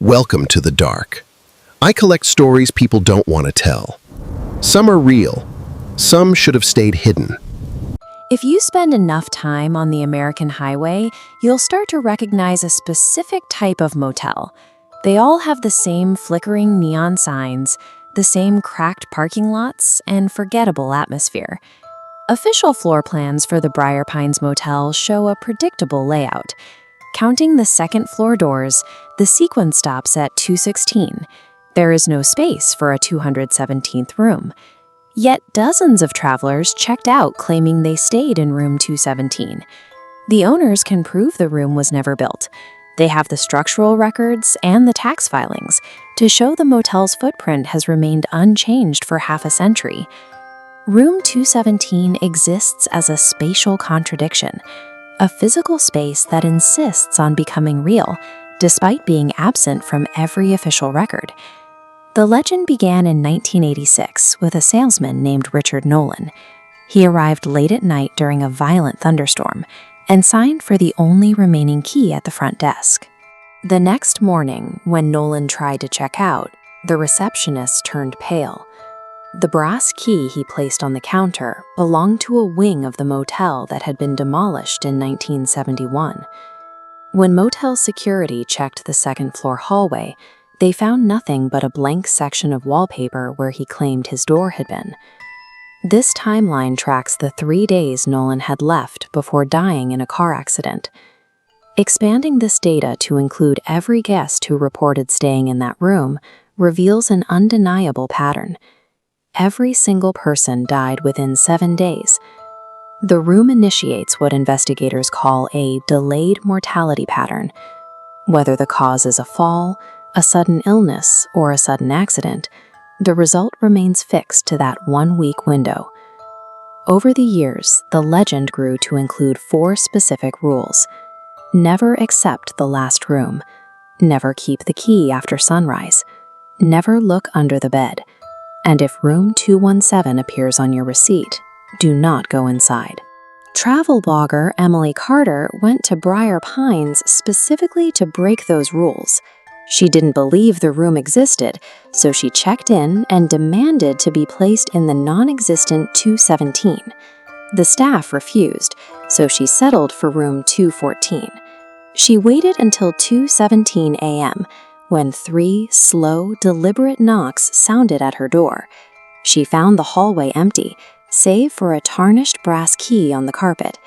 Welcome to the dark. I collect stories people don't want to tell. Some are real. Some should have stayed hidden. If you spend enough time on the American highway, you'll start to recognize a specific type of motel. They all have the same flickering neon signs, the same cracked parking lots, and forgettable atmosphere. Official floor plans for the Briar Pines Motel show a predictable layout. Counting the second-floor doors, the sequence stops at 216. There is no space for a 217th room. Yet dozens of travelers checked out claiming they stayed in room 217. The owners can prove the room was never built. They have the structural records and the tax filings to show the motel's footprint has remained unchanged for half a century. Room 217 exists as a spatial contradiction, a physical space that insists on becoming real, despite being absent from every official record. The legend began in 1986 with a salesman named Richard Nolan. He arrived late at night during a violent thunderstorm and signed for the only remaining key at the front desk. The next morning, when Nolan tried to check out, the receptionist turned pale. The brass key he placed on the counter belonged to a wing of the motel that had been demolished in 1971. When motel security checked the second-floor hallway, they found nothing but a blank section of wallpaper where he claimed his door had been. This timeline tracks the 3 days Nolan had left before dying in a car accident. Expanding this data to include every guest who reported staying in that room reveals an undeniable pattern. Every single person died within 7 days. The room initiates what investigators call a delayed mortality pattern. Whether the cause is a fall, a sudden illness, or a sudden accident, the result remains fixed to that 1-week window. Over the years, the legend grew to include 4 specific rules. Never accept the last room. Never keep the key after sunrise. Never look under the bed. And if room 217 appears on your receipt, do not go inside. Travel blogger Emily Carter went to Briar Pines specifically to break those rules. She didn't believe the room existed, so she checked in and demanded to be placed in the non-existent 217. The staff refused, so she settled for room 214. She waited until 2:17 a.m., when 3 slow, deliberate knocks sounded at her door. She found the hallway empty, save for a tarnished brass key on the carpet.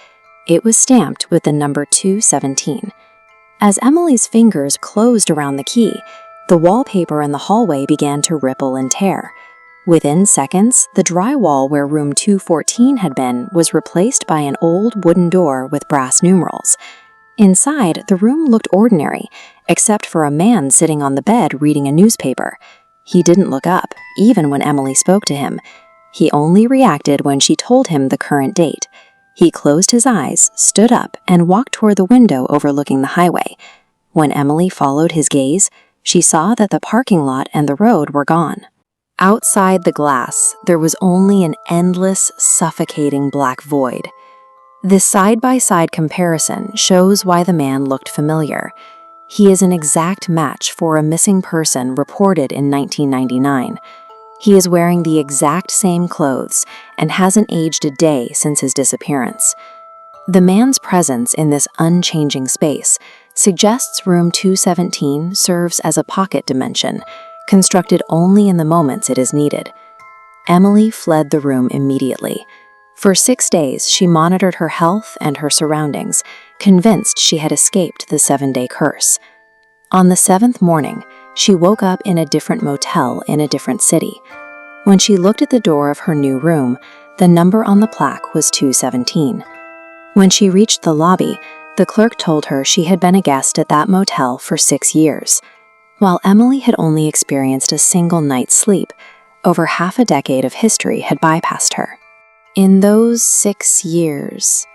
It was stamped with the number 217. As Emily's fingers closed around the key, the wallpaper in the hallway began to ripple and tear. Within seconds, the drywall where room 214 had been was replaced by an old wooden door with brass numerals. Inside, the room looked ordinary, except for a man sitting on the bed reading a newspaper. He didn't look up, even when Emily spoke to him. He only reacted when she told him the current date. He closed his eyes, stood up, and walked toward the window overlooking the highway. When Emily followed his gaze, she saw that the parking lot and the road were gone. Outside the glass, there was only an endless, suffocating black void. This side-by-side comparison shows why the man looked familiar. He is an exact match for a missing person reported in 1999. He is wearing the exact same clothes and hasn't aged a day since his disappearance. The man's presence in this unchanging space suggests room 217 serves as a pocket dimension, constructed only in the moments it is needed. Emily fled the room immediately. For 6 days, she monitored her health and her surroundings, convinced she had escaped the 7-day curse. On the 7th morning, she woke up in a different motel in a different city. When she looked at the door of her new room, the number on the plaque was 217. When she reached the lobby, the clerk told her she had been a guest at that motel for 6 years. While Emily had only experienced a single night's sleep, over half a decade of history had bypassed her. In those 6 years,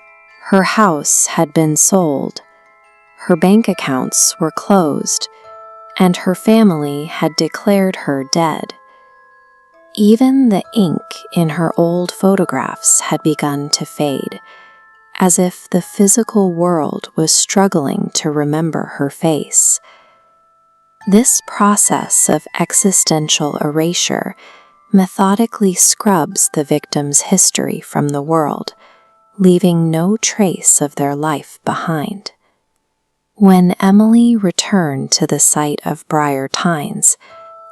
her house had been sold, her bank accounts were closed, and her family had declared her dead. Even the ink in her old photographs had begun to fade, as if the physical world was struggling to remember her face. This process of existential erasure methodically scrubs the victim's history from the world, leaving no trace of their life behind. When Emily returned to the site of Briar Tines,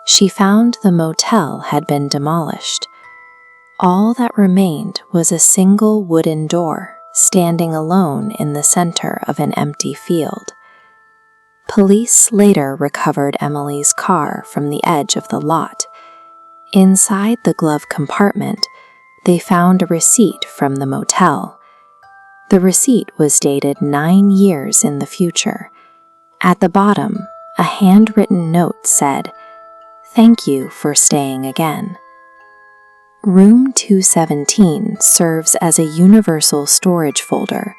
she found the motel had been demolished. All that remained was a single wooden door standing alone in the center of an empty field. Police later recovered Emily's car from the edge of the lot. Inside the glove compartment, they found a receipt from the motel. The receipt was dated 9 years in the future. At the bottom, a handwritten note said, "Thank you for staying again." Room 217 serves as a universal storage folder,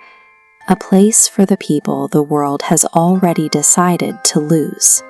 a place for the people the world has already decided to lose.